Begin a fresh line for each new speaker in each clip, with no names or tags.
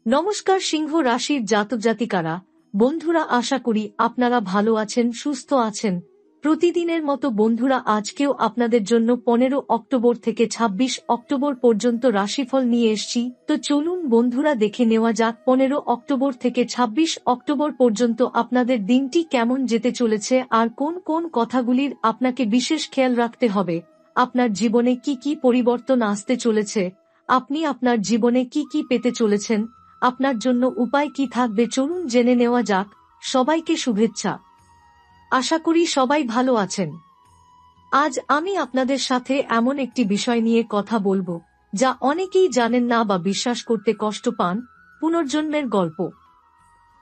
নমস্কার সিংহ রাশির জাতক জাতিকারা, বন্ধুরা, আশা করি আপনারা ভালো আছেন, সুস্থ আছেন। প্রতিদিনের মতো বন্ধুরা, আজকেও আপনাদের জন্য 15 অক্টোবর থেকে 26 অক্টোবর পর্যন্ত রাশিফল নিয়ে এসেছি। তো চলুন বন্ধুরা, দেখে নেওয়া যাক 15 অক্টোবর থেকে 26 অক্টোবর পর্যন্ত আপনাদের দিনটি কেমন যেতে চলেছে আর কোন কোন কথাগুলির আপনাকে বিশেষ খেয়াল রাখতে হবে। আপনার জীবনে কি কি পরিবর্তন আসতে চলেছে, আপনি আপনার জীবনে কি কি পেতে চলেছেন, আপনার জন্য উপায় কি থাকবে, চলুন জেনে নেওয়া যাক। সবাইকে শুভেচ্ছা। আশা করি সবাই ভালো আছেন। আজ আমি আপনাদের সাথে এমন একটি বিষয় নিয়ে কথা বলবো যা অনেকেই জানেন না বা বিশ্বাস করতে কষ্ট পান। পুনর্জন্মের গল্প।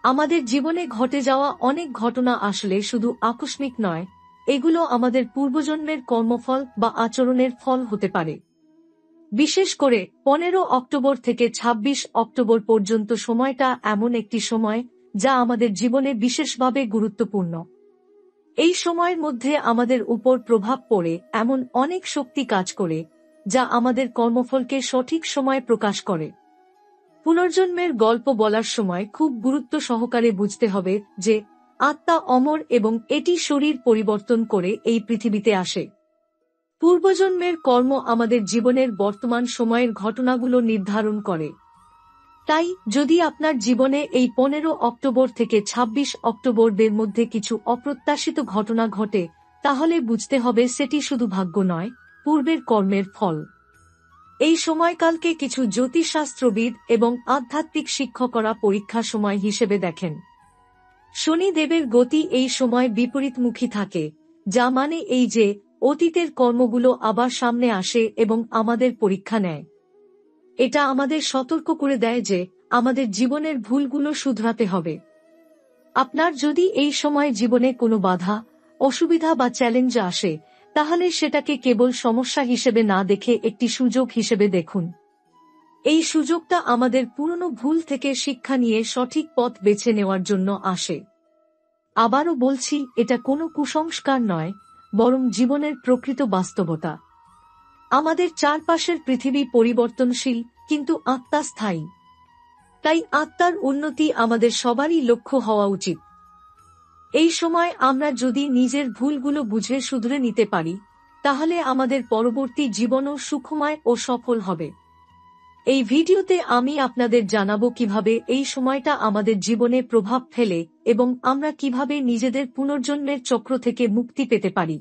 আমাদের জীবনে ঘটে যাওয়া অনেক ঘটনা আসলে শুধু আকস্মিক নয়, এগুলো আমাদের পূর্বজন্মের কর্মফল বা আচরণের ফল হতে পারে। বিশেষ করে 15 অক্টোবর থেকে 26 অক্টোবর পর্যন্ত সময়টা এমন একটি সময় যা আমাদের জীবনে বিশেষভাবে গুরুত্বপূর্ণ। এই সময়ের মধ্যে আমাদের উপর প্রভাব পড়ে এমন অনেক শক্তি কাজ করে যা আমাদের কর্মফলকে সঠিক সময়ে প্রকাশ করে। পুনর্জন্মের গল্প বলার সময় খুব গুরুত্ব সহকারে বুঝতে হবে যে আত্মা অমর এবং এটি শরীর পরিবর্তন করে এই পৃথিবীতে আসে। পূর্বজন্মের কর্ম আমাদের জীবনের বর্তমান সময়ের ঘটনাগুলো নির্ধারণ করে। তাই যদি আপনার জীবনে এই 15 অক্টোবর থেকে 26 অক্টোবরের মধ্যে কিছু অপ্রত্যাশিত ঘটনা ঘটে, তাহলে বুঝতে হবে সেটি শুধু ভাগ্য নয়, পূর্বের কর্মের ফল। এই সময়কালকে কিছু জ্যোতিষশাস্ত্রবিদ এবং আধ্যাত্মিক শিক্ষকরা পরীক্ষা সময় হিসেবে দেখেন। শনি দেবের গতি এই সময় বিপরীতমুখী থাকে, যা মানে এই যে অতীতের কর্মগুলো আবার সামনে আসে এবং আমাদের পরীক্ষা নেয়। এটা আমাদের সতর্ক করে দেয় যে আমাদের জীবনের ভুলগুলো শুধরাতে হবে। আপনার যদি এই সময় জীবনে কোনো বাধা, অসুবিধা বা চ্যালেঞ্জ আসে, তাহলে সেটাকে কেবল সমস্যা হিসেবে না দেখে একটি সুযোগ হিসেবে দেখুন। এই সুযোগটা আমাদের পুরনো ভুল থেকে শিক্ষা নিয়ে সঠিক পথ বেছে নেওয়ার জন্য আসে। আবারও বলছি, এটা কোনো কুসংস্কার নয়, বরং জীবনের প্রকৃত বাস্তবতা। আমাদের চারপাশের পৃথিবী পরিবর্তনশীল, কিন্তু আত্মা স্থায়ী। তাই আত্মার উন্নতি আমাদের সবারই লক্ষ্য হওয়া উচিত। এই সময় আমরা যদি নিজের ভুলগুলো বুঝে শুধরে নিতে পারি, তাহলে আমাদের পরবর্তী জীবনও সুখময় ও সফল হবে। এই ভিডিওতে আমি আপনাদের জানাবো কিভাবে এই সময়টা আমাদের জীবনে প্রভাব ফেলে এবং আমরা কিভাবে নিজেদের পুনর্জন্মের চক্র থেকে মুক্তি পেতে পারি।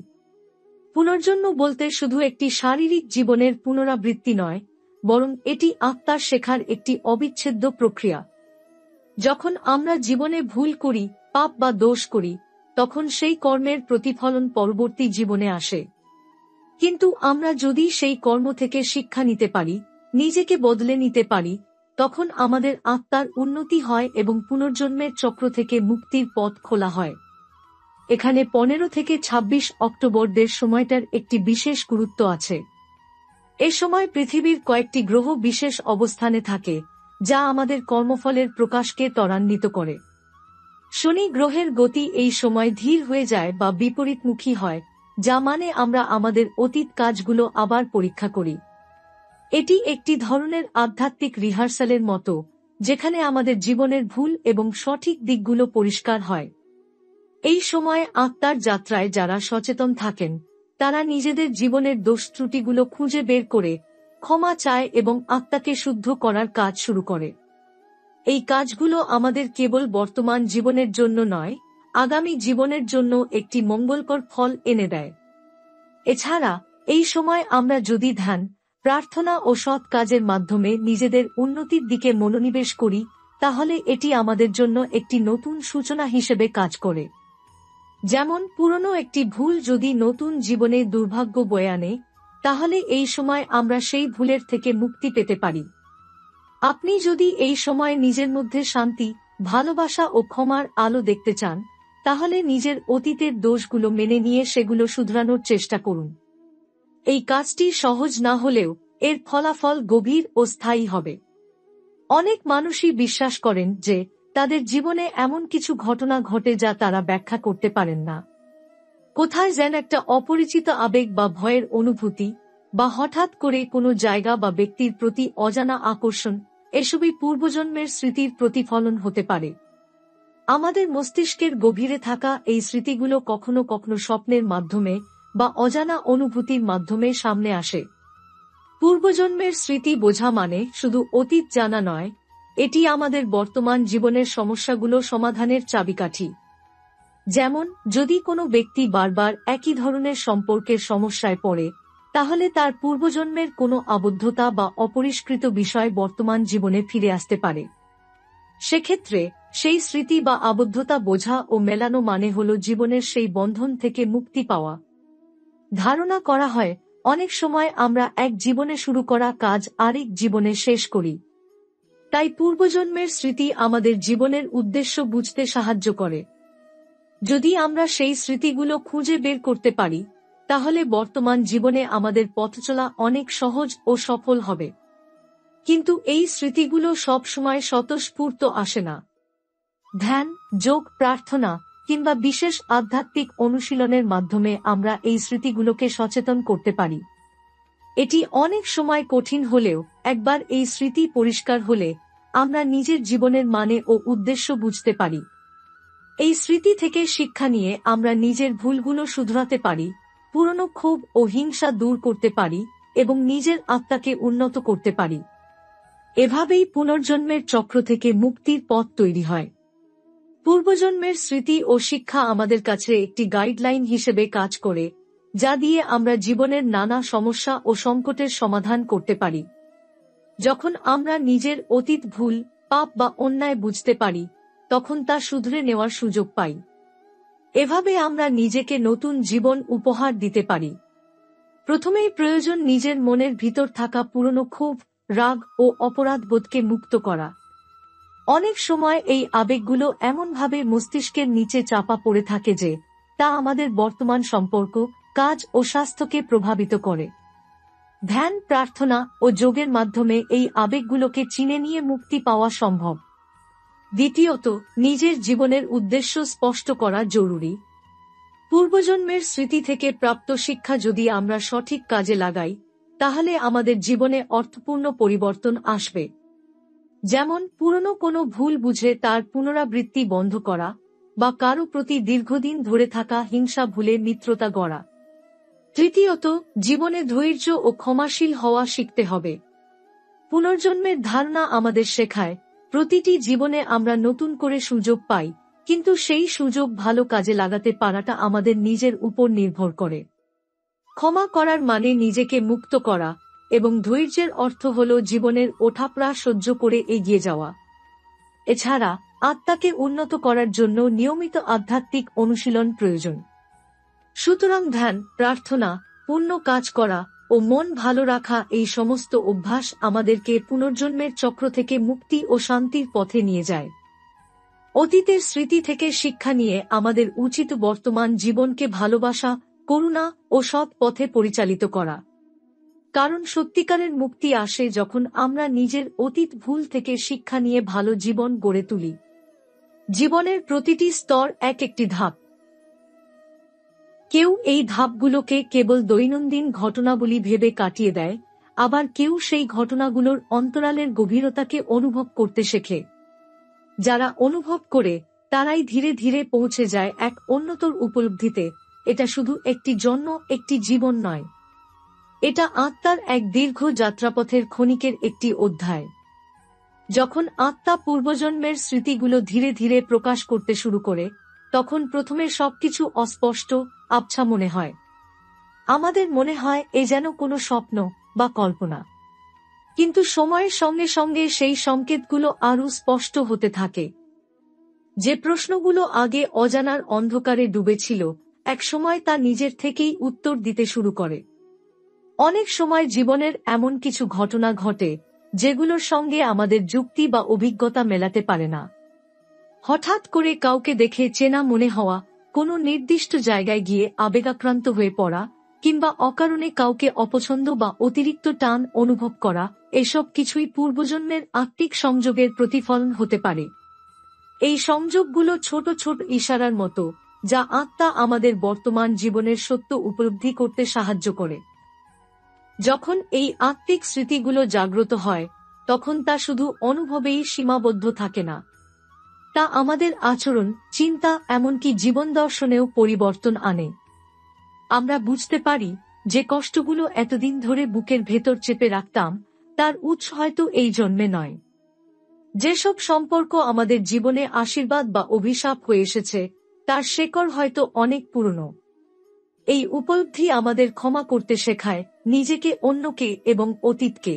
পুনর্জন্ম বলতে শুধু একটি শারীরিক জীবনের পুনরাবৃত্তি নয়, বরং এটি আত্মার শেখার একটি অবিচ্ছেদ্য প্রক্রিয়া। যখন আমরা জীবনে ভুল করি, পাপ বা দোষ করি, তখন সেই কর্মের প্রতিফলন পরবর্তী জীবনে আসে। কিন্তু আমরা যদি সেই কর্ম থেকে শিক্ষা নিতে পারি, নিজেকে বদলে নিতে পারি, তখন আমাদের আত্মার উন্নতি হয় এবং পুনর্জন্মের চক্র থেকে মুক্তির পথ খোলা হয়। এখানে 15 থেকে 26 অক্টোবরদের সময়টার একটি বিশেষ গুরুত্ব আছে। এ সময় পৃথিবীর কয়েকটি গ্রহ বিশেষ অবস্থানে থাকে, যা আমাদের কর্মফলের প্রকাশকে ত্বরান্বিত করে। শনি গ্রহের গতি এই সময় ধীর হয়ে যায় বা বিপরীতমুখী হয়, যা মানে আমরা আমাদের অতীত কাজগুলো আবার পরীক্ষা করি। এটি একটি ধরনের আধ্যাত্মিক রিহার্সালের মতো, যেখানে আমাদের জীবনের ভুল এবং সঠিক দিকগুলো পরিষ্কার হয়। এই সময় আত্মার যাত্রায় যারা সচেতন থাকেন, তারা নিজেদের জীবনের দোষ ত্রুটিগুলো খুঁজে বের করে ক্ষমা চায় এবং আত্মাকে শুদ্ধ করার কাজ শুরু করে। এই কাজগুলো আমাদের কেবল বর্তমান জীবনের জন্য নয়, আগামী জীবনের জন্য একটি মঙ্গলকর ফল এনে দেয়। এছাড়া এই সময় আমরা যদি ধ্যান, প্রার্থনা ও সৎ কাজের মাধ্যমে নিজেদের উন্নতির দিকে মনোনিবেশ করি, তাহলে এটি আমাদের জন্য একটি নতুন সূচনা হিসেবে কাজ করে। যেমন পুরনো একটি ভুল যদি নতুন জীবনে দুর্ভাগ্য বয়ে আনে, তাহলে এই সময় আমরা সেই ভুলের থেকে মুক্তি পেতে পারি। আপনি যদি এই সময় নিজের মধ্যে শান্তি, ভালোবাসা ও ক্ষমার আলো দেখতে চান, তাহলে নিজের অতীতের দোষগুলো মেনে নিয়ে সেগুলো শুধরানোর চেষ্টা করুন। এই কাজটি সহজ না হলেও এর ফলাফল গভীর ও স্থায়ী হবে। অনেক মানুষই বিশ্বাস করেন যে তাদের জীবনে এমন কিছু ঘটনা ঘটে যা তারা ব্যাখ্যা করতে পারেন না। কোথায় যেন একটা অপরিচিত আবেগ বা ভয়ের অনুভূতি, বা হঠাৎ করে কোনো জায়গা বা ব্যক্তির প্রতি অজানা আকর্ষণ, এসবই পূর্বজন্মের স্মৃতির প্রতিফলন হতে পারে। আমাদের মস্তিষ্কের গভীরে থাকা এই স্মৃতিগুলো কখনো কখনো স্বপ্নের মাধ্যমে বা অজানা অনুভূতির মাধ্যমে সামনে আসে। পূর্বজন্মের স্মৃতি বোঝা মানে শুধু অতীত জানা নয়, এটি আমাদের বর্তমান জীবনের সমস্যাগুলো সমাধানের চাবিকাঠি। যেমন, যদি কোনো ব্যক্তি বারবার একই ধরনের সম্পর্কের সমস্যায় পড়ে, তাহলে তার পূর্বজন্মের কোনো আবদ্ধতা বা অপরিষ্কৃত বিষয় বর্তমান জীবনে ফিরে আসতে পারে। সেক্ষেত্রে সেই স্মৃতি বা আবদ্ধতা বোঝা ও মেলানো মানে হল জীবনের সেই বন্ধন থেকে মুক্তি পাওয়া। ধারণা করা হয়, অনেক সময় আমরা এক জীবনে শুরু করা কাজ আরেক জীবনে শেষ করি। তাই পূর্বজন্মের স্মৃতি আমাদের জীবনের উদ্দেশ্য বুঝতে সাহায্য করে। যদি আমরা সেই স্মৃতিগুলো খুঁজে বের করতে পারি, তাহলে বর্তমান জীবনে আমাদের পথচলা অনেক সহজ ও সফল হবে। কিন্তু এই স্মৃতিগুলো সবসময় স্বতঃস্ফূর্ত আসে না। ধ্যান, যোগ, প্রার্থনা কিংবা বিশেষ আধ্যাত্মিক অনুশীলনের মাধ্যমে আমরা এই স্মৃতিগুলোকে সচেতন করতে পারি। এটি অনেক সময় কঠিন হলেও একবার এই স্মৃতি পরিষ্কার হলে আমরা নিজের জীবনের মানে ও উদ্দেশ্য বুঝতে পারি। এই স্মৃতি থেকে শিক্ষা নিয়ে আমরা নিজের ভুলগুলো শুধরাতে পারি, পুরনো ক্ষোভ ও হিংসা দূর করতে পারি এবং নিজের আত্মাকে উন্নত করতে পারি। এভাবেই পুনর্জন্মের চক্র থেকে মুক্তির পথ তৈরি হয়। পূর্বজন্মের স্মৃতি ও শিক্ষা আমাদের কাছে একটি গাইডলাইন হিসেবে কাজ করে, যা দিয়ে আমরা জীবনের নানা সমস্যা ও সংকটের সমাধান করতে পারি। যখন আমরা নিজের অতীত ভুল, পাপ বা অন্যায় বুঝতে পারি, তখন তা শুধরে নেওয়ার সুযোগ পাই। এভাবে আমরা নিজেকে নতুন জীবন উপহার দিতে পারি। প্রথমেই প্রয়োজন নিজের মনের ভিতর থাকা পুরনো ক্ষোভ, রাগ ও অপরাধবোধকে মুক্ত করা। অনেক সময় এই আবেগগুলো এমনভাবে মস্তিষ্কের নিচে চাপা পড়ে থাকে যে তা আমাদের বর্তমান সম্পর্ক, কাজ ও স্বাস্থ্যকে প্রভাবিত করে। ধ্যান, প্রার্থনা ও যোগের মাধ্যমে এই আবেগগুলোকে চিনে নিয়ে মুক্তি পাওয়া সম্ভব। দ্বিতীয়ত, নিজের জীবনের উদ্দেশ্য স্পষ্ট করা জরুরি। পূর্বজন্মের স্মৃতি থেকে প্রাপ্ত শিক্ষা যদি আমরা সঠিক কাজে লাগাই, তাহলে আমাদের জীবনে অর্থপূর্ণ পরিবর্তন আসবে। যেমন, পুরনো কোনো ভুল বুঝে তার পুনরাবৃত্তি বন্ধ করা বা কারো প্রতি দীর্ঘদিন ধরে থাকা হিংসা ভুলে মিত্রতা গড়া। তৃতীয়ত, জীবনে ধৈর্য ও ক্ষমাশীল হওয়া শিখতে হবে। পুনর্জন্মের ধারণা আমাদের শেখায়, প্রতিটি জীবনে আমরা নতুন করে সুযোগ পাই, কিন্তু সেই সুযোগ ভালো কাজে লাগাতে পারাটা আমাদের নিজের উপর নির্ভর করে। ক্ষমা করার মানে নিজেকে মুক্ত করা, এবং ধৈর্যের অর্থ হল জীবনের ওঠাপড়া সহ্য করে এগিয়ে যাওয়া। এছাড়া আত্মাকে উন্নত করার জন্য নিয়মিত আধ্যাত্মিক অনুশীলন প্রয়োজন। সুতরাং ধ্যান, প্রার্থনা, পুণ্য কাজ করা ও মন ভালো রাখা, এই সমস্ত অভ্যাস আমাদেরকে পুনর্জন্মের চক্র থেকে মুক্তি ও শান্তির পথে নিয়ে যায়। অতীতের স্মৃতি থেকে শিক্ষা নিয়ে আমাদের উচিত বর্তমান জীবনকে ভালোবাসা, করুণা ও সৎ পথে পরিচালিত করা। কারণ সত্যিকারের মুক্তি আসে যখন আমরা নিজের অতীত ভুল থেকে শিক্ষা নিয়ে ভালো জীবন গড়ে তুলি। জীবনের প্রতিটি স্তর এক একটি ধাপ। কেউ এই ধাপগুলোকে কেবল দৈনন্দিন ঘটনাবলী ভেবে কাটিয়ে দেয়, আবার কেউ সেই ঘটনাগুলোর অন্তরালের গভীরতাকে অনুভব করতে শেখে। যারা অনুভব করে তারাই ধীরে ধীরে পৌঁছে যায় এক উন্নতর উপলব্ধিতে। এটা শুধু একটি জন্ম, একটি জীবন নয়, এটা আত্মার এক দীর্ঘ যাত্রাপথের ক্ষণিকের একটি অধ্যায়। যখন আত্মা পূর্বজন্মের স্মৃতিগুলো ধীরে ধীরে প্রকাশ করতে শুরু করে, তখন প্রথমে সবকিছু অস্পষ্ট, আবছা মনে হয়। আমাদের মনে হয় এ যেন কোনো স্বপ্ন বা কল্পনা। কিন্তু সময়ের সঙ্গে সঙ্গে সেই সংকেতগুলো আরও স্পষ্ট হতে থাকে। যে প্রশ্নগুলো আগে অজানার অন্ধকারে ডুবেছিল, একসময় তা নিজের থেকেই উত্তর দিতে শুরু করে। অনেক সময় জীবনের এমন কিছু ঘটনা ঘটে যেগুলোর সঙ্গে আমাদের যুক্তি বা অভিজ্ঞতা মেলাতে পারে না। হঠাৎ করে কাউকে দেখে চেনা মনে হওয়া, কোনো নির্দিষ্ট জায়গায় গিয়ে আবেগাক্রান্ত হয়ে পড়া, কিংবা অকারণে কাউকে অপছন্দ বা অতিরিক্ত টান অনুভব করা, এসব কিছুই পূর্বজন্মের আত্মিক সংযোগের প্রতিফলন হতে পারে। এই সংযোগগুলো ছোট ছোট ইশারার মতো, যা আত্মা আমাদের বর্তমান জীবনের সত্য উপলব্ধি করতে সাহায্য করে। যখন এই আত্মিক স্মৃতিগুলো জাগ্রত হয়, তখন তা শুধু অনুভবেই সীমাবদ্ধ থাকে না, তা আমাদের আচরণ, চিন্তা, এমনকি জীবন দর্শনেও পরিবর্তন আনে। আমরা বুঝতে পারি যে কষ্টগুলো এতদিন ধরে বুকের ভেতর চেপে রাখতাম, তার উৎস হয়তো এই জন্মে নয়। যেসব সম্পর্ক আমাদের জীবনে আশীর্বাদ বা অভিশাপ হয়ে এসেছে, তার শেকড় হয়তো অনেক পুরনো। এই উপলব্ধি আমাদের ক্ষমা করতে শেখায়, নিজেকে, অন্যকে এবং অতীতকে।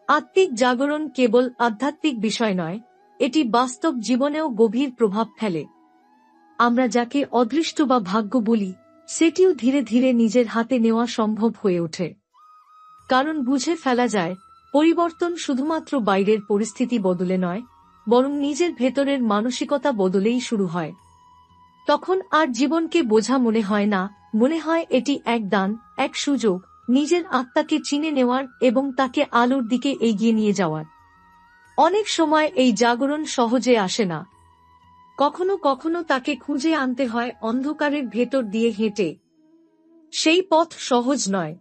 আত্মিক জাগরণ কেবল আধ্যাত্মিক বিষয় নয়, এটি বাস্তব জীবনেও গভীর প্রভাব ফেলে। আমরা যাকে অদৃষ্ট বা ভাগ্য বলি, সেটিও ধীরে ধীরে নিজের হাতে নেওয়া সম্ভব হয়ে ওঠে। কারণ বুঝে ফেলা যায়, পরিবর্তন শুধুমাত্র বাইরের পরিস্থিতি বদলে নয়, বরং নিজের ভেতরের মানসিকতা বদলেই শুরু হয়। তখন আর জীবনকে বোঝা মনে হয় না, মনে হয় এটি এক দান, এক সুযোগ, নিজের আত্মাকে চিনে নেওয়ার এবং তাকে আলোর দিকে এগিয়ে নিয়ে যাওয়ার। অনেক সময় এই জাগরণ সহজে আসে না। কখনো কখনো তাকে খুঁজে আনতে হয় অন্ধকারের ভেতর দিয়ে হেঁটে। সেই পথ সহজ নয়।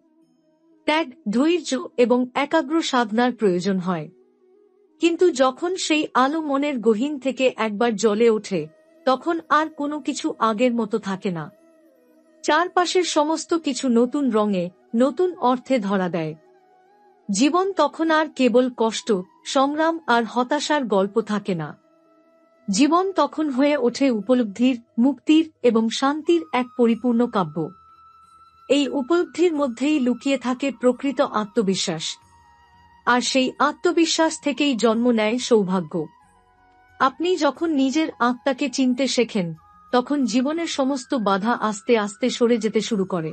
ত্যাগ, ধৈর্য এবং একাগ্র সাধনার প্রয়োজন হয়। কিন্তু যখন সেই আলো মনের গহীন থেকে একবার জ্বলে ওঠে, তখন আর কোনো কিছু আগের মতো থাকে না। চারপাশের সমস্ত কিছু নতুন রঙে, নতুন অর্থে ধরা দেয়। জীবন তখন আর কেবল কষ্ট, সংগ্রাম আর হতাশার গল্প থাকে না। জীবন তখন হয়ে ওঠে উপলব্ধির, মুক্তির এবং শান্তির এক পরিপূর্ণ কাব্য। এই উপলব্ধির মধ্যেই লুকিয়ে থাকে প্রকৃত আত্মবিশ্বাস। আর সেই আত্মবিশ্বাস থেকেই জন্ম নেয় সৌভাগ্য। আপনি যখন নিজের আত্মাকে চিনতে শেখেন, তখন জীবনের সমস্ত বাধা আস্তে আস্তে সরে যেতে শুরু করে।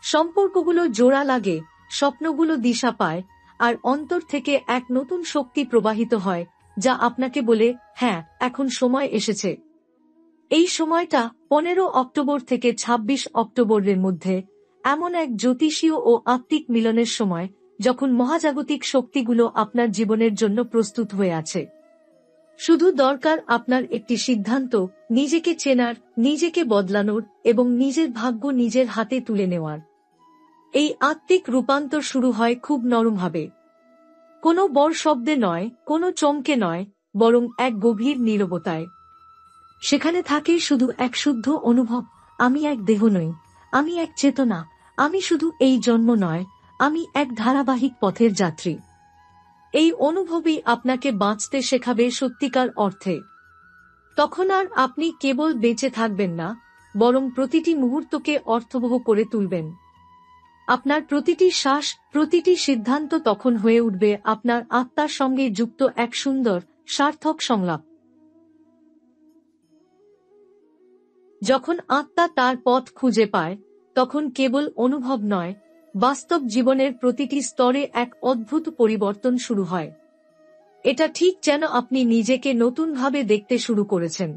সম্পর্কগুলো জোড়া লাগে, স্বপ্নগুলো দিশা পায়, আর অন্তর থেকে এক নতুন শক্তি প্রবাহিত হয়, যা আপনাকে বলে, হ্যাঁ, এখন সময় এসেছে। এই সময়টা 15 অক্টোবর থেকে 26 অক্টোবরের মধ্যে এমন এক জ্যোতিষীয় ও আত্মিক মিলনের সময়, যখন মহাজাগতিক শক্তিগুলো আপনার জীবনের জন্য প্রস্তুত হয়ে আছে। শুধু দরকার আপনার একটি সিদ্ধান্ত, নিজেকে চেনার, নিজেকে বদলানোর এবং নিজের ভাগ্য নিজের হাতে তুলে নেওয়ার। এই আত্মিক রূপান্তর শুরু হয় খুব নরমভাবে। কোনো বড় শব্দে নয়, কোনো চমকে নয়, বরং এক গভীর নীরবতায়। সেখানে থাকে শুধু এক শুদ্ধ অনুভব, আমি এক দেহ নই, আমি এক চেতনা, আমি শুধু এই জন্ম নয়, আমি এক ধারাবাহিক পথের যাত্রী। এই অনুভবই আপনাকে বাঁচতে শেখাবে সত্যিকার অর্থে। তখন আর আপনি কেবল বেঁচে থাকবেন না, বরং প্রতিটি মুহূর্তকে অর্থবহ করে তুলবেন। আপনার প্রতিটি শ্বাস, প্রতিটি সিদ্ধান্ত তখন হয়ে উঠবে আপনার আত্মার সঙ্গে যুক্ত এক সুন্দর, সার্থক সংলাপ। যখন আত্মা তার পথ খুঁজে পায়, তখন কেবল অনুভব নয়, বাস্তব জীবনের প্রতিটি স্তরে এক অদ্ভুত পরিবর্তন শুরু হয়। এটা ঠিক যেন আপনি নিজেকে নতুনভাবে দেখতে শুরু করেছেন।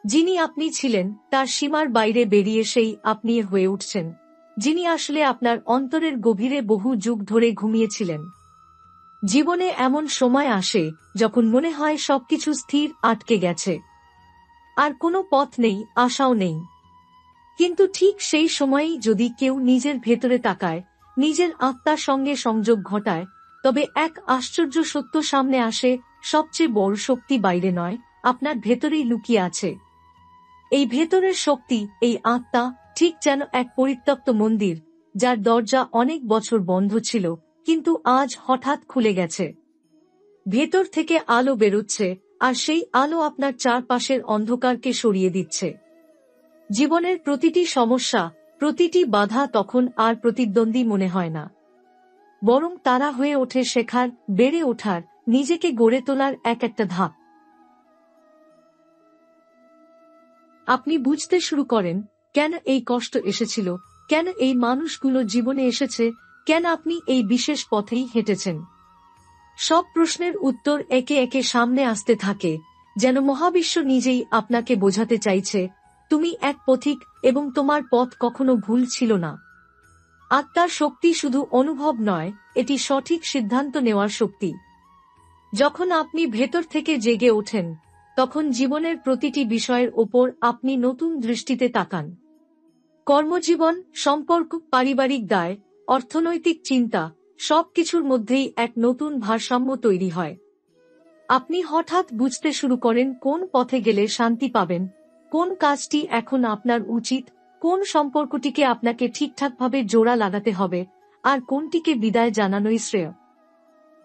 যিনি আপনি ছিলেন, তার সীমার বাইরে বেরিয়ে সেই আপনি হয়ে উঠছেন, যিনি আসলে আপনার অন্তরের গভীরে বহু যুগ ধরে ঘুমিয়েছিলেন। জীবনে এমন সময় আসে যখন মনে হয় সবকিছু স্থির, আটকে গেছে, আর কোনো পথ নেই, আশাও নেই। কিন্তু ঠিক সেই সময়েই যদি কেউ নিজের ভেতরে তাকায়, নিজের আত্মার সঙ্গে সংযোগ ঘটায়, তবে এক আশ্চর্য সত্য সামনে আসে, সবচেয়ে বড় শক্তি বাইরে নয়, আপনার ভেতরেই লুকিয়ে আছে। এই ভেতরের শক্তি, এই আত্মা, ঠিক যেন এক পরিত্যক্ত মন্দির, যার দরজা অনেক বছর বন্ধ ছিল, কিন্তু আজ হঠাৎ খুলে গেছে। ভেতর থেকে আলো বেরোচ্ছে, আর সেই আলো আপনার চারপাশের অন্ধকারকে সরিয়ে দিচ্ছে। জীবনের প্রতিটি সমস্যা, প্রতিটি বাধা তখন আর প্রতিদ্বন্দ্বী মনে হয় না, বরং তারা হয়ে ওঠে শেখার, বেড়ে ওঠার, নিজেকে গড়ে তোলার এক একটা ধাপ। আপনি বুঝতে শুরু করেন, কেন এই কষ্ট এসেছিল, কেন এই মানুষগুলো জীবনে এসেছে, কেন আপনি এই বিশেষ পথেই হেঁটেছেন। সব প্রশ্নের উত্তর একে একে সামনে আসতে থাকে, যেন মহাবিশ্ব নিজেই আপনাকে বোঝাতে চাইছে, তুমি এক পথিক এবং তোমার পথ কখনো ভুল ছিল না। আত্মার শক্তি শুধু অনুভব নয়, এটি সঠিক সিদ্ধান্ত নেওয়ার শক্তি। যখন আপনি ভেতর থেকে জেগে ওঠেন, তখন জীবনের প্রতিটি বিষয়ের ওপর আপনি নতুন দৃষ্টিতে তাকান। কর্মজীবন, সম্পর্ক, পারিবারিক দায়, অর্থনৈতিক চিন্তা, সবকিছুর মধ্যেই এক নতুন ভারসাম্য তৈরি হয়। আপনি হঠাৎ বুঝতে শুরু করেন কোন পথে গেলে শান্তি পাবেন, কোন কাজটি এখন আপনার উচিত, কোন সম্পর্কটিকে আপনাকে ঠিকঠাকভাবে জোড়া লাগাতে হবে, আর কোনটিকে বিদায় জানানোই শ্রেয়।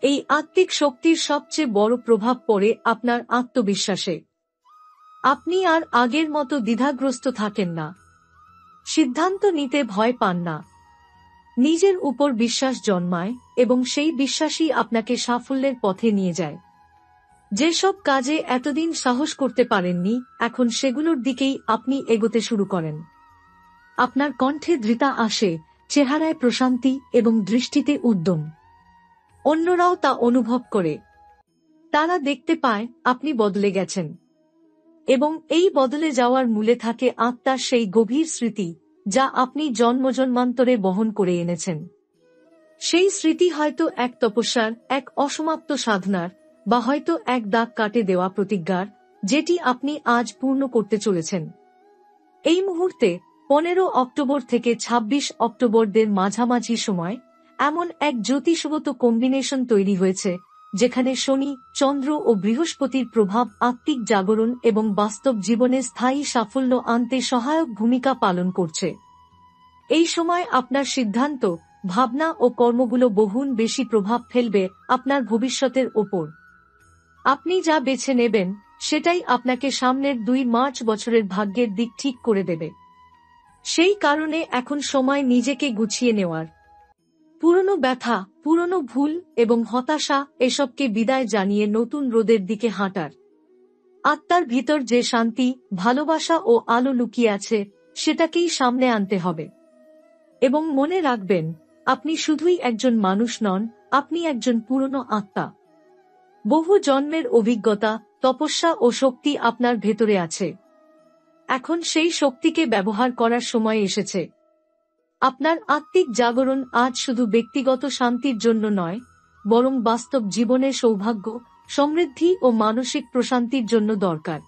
এই আত্মিক শক্তির সবচেয়ে বড় প্রভাব পড়ে আপনার আত্মবিশ্বাসে। আপনি আর আগের মতো দ্বিধাগ্রস্ত থাকেন না, সিদ্ধান্ত নিতে ভয় পান না, নিজের উপর বিশ্বাস জন্মায় এবং সেই বিশ্বাসই আপনাকে সাফল্যের পথে নিয়ে যায়। যেসব কাজে এতদিন সাহস করতে পারেননি, এখন সেগুলোর দিকেই আপনি এগোতে শুরু করেন। আপনার কণ্ঠে দৃঢ়তা আসে, চেহারায় প্রশান্তি এবং দৃষ্টিতে উদ্যম। অন্যরাও তা অনুভব করে। তারা দেখতে পায় আপনি বদলে গেছেন, এবং এই বদলে যাওয়ার মূলে থাকে আত্মার সেই গভীর স্মৃতি যা আপনি জন্মজন্মান্তরে বহন করে এনেছেন। সেই স্মৃতি হয়তো এক তপস্যার, এক অসমাপ্ত সাধনার, বা হয়তো এক দাগ কাটে দেওয়া প্রতিজ্ঞার, যেটি আপনি আজ পূর্ণ করতে চলেছেন। এই মুহূর্তে 15 অক্টোবর থেকে 26 অক্টোবরদের মাঝামাঝি সময় এমন এক জ্যোতিষগত কম্বিনেশন তৈরি হয়েছে, যেখানে শনি, চন্দ্র ও বৃহস্পতির প্রভাব আত্মিক জাগরণ এবং বাস্তব জীবনে স্থায়ী সাফল্য আনতে সহায়ক ভূমিকা পালন করছে। এই সময় আপনার সিদ্ধান্ত, ভাবনা ও কর্মগুলো বহুগুণ বেশি প্রভাব ফেলবে আপনার ভবিষ্যতের ওপর। আপনি যা বেছে নেবেন সেটাই আপনাকে সামনের 2 মার্চ বছরের ভাগ্যের দিক ঠিক করে দেবে। সেই কারণে এখন সময় নিজেকে গুছিয়ে নেওয়ার। পুরনো ব্যথা, পুরনো ভুল এবং হতাশা এসবকে বিদায় জানিয়ে নতুন রোদের দিকে হাঁটার। আত্মার ভিতর যে শান্তি, ভালোবাসা ও আলো লুকিয়ে আছে সেটাকেই সামনে আনতে হবে। এবং মনে রাখবেন, আপনি শুধুই একজন মানুষ নন, আপনি একজন পুরনো আত্মা। বহু জন্মের অভিজ্ঞতা, তপস্যা ও শক্তি আপনার ভেতরে আছে। এখন সেই শক্তিকে ব্যবহার করার সময় এসেছে। আপনার আত্মিক জাগরণ আজ শুধু ব্যক্তিগত শান্তির জন্য নয়, বরং বাস্তব জীবনের সৌভাগ্য, সমৃদ্ধি ও মানসিক প্রশান্তির জন্য দরকার।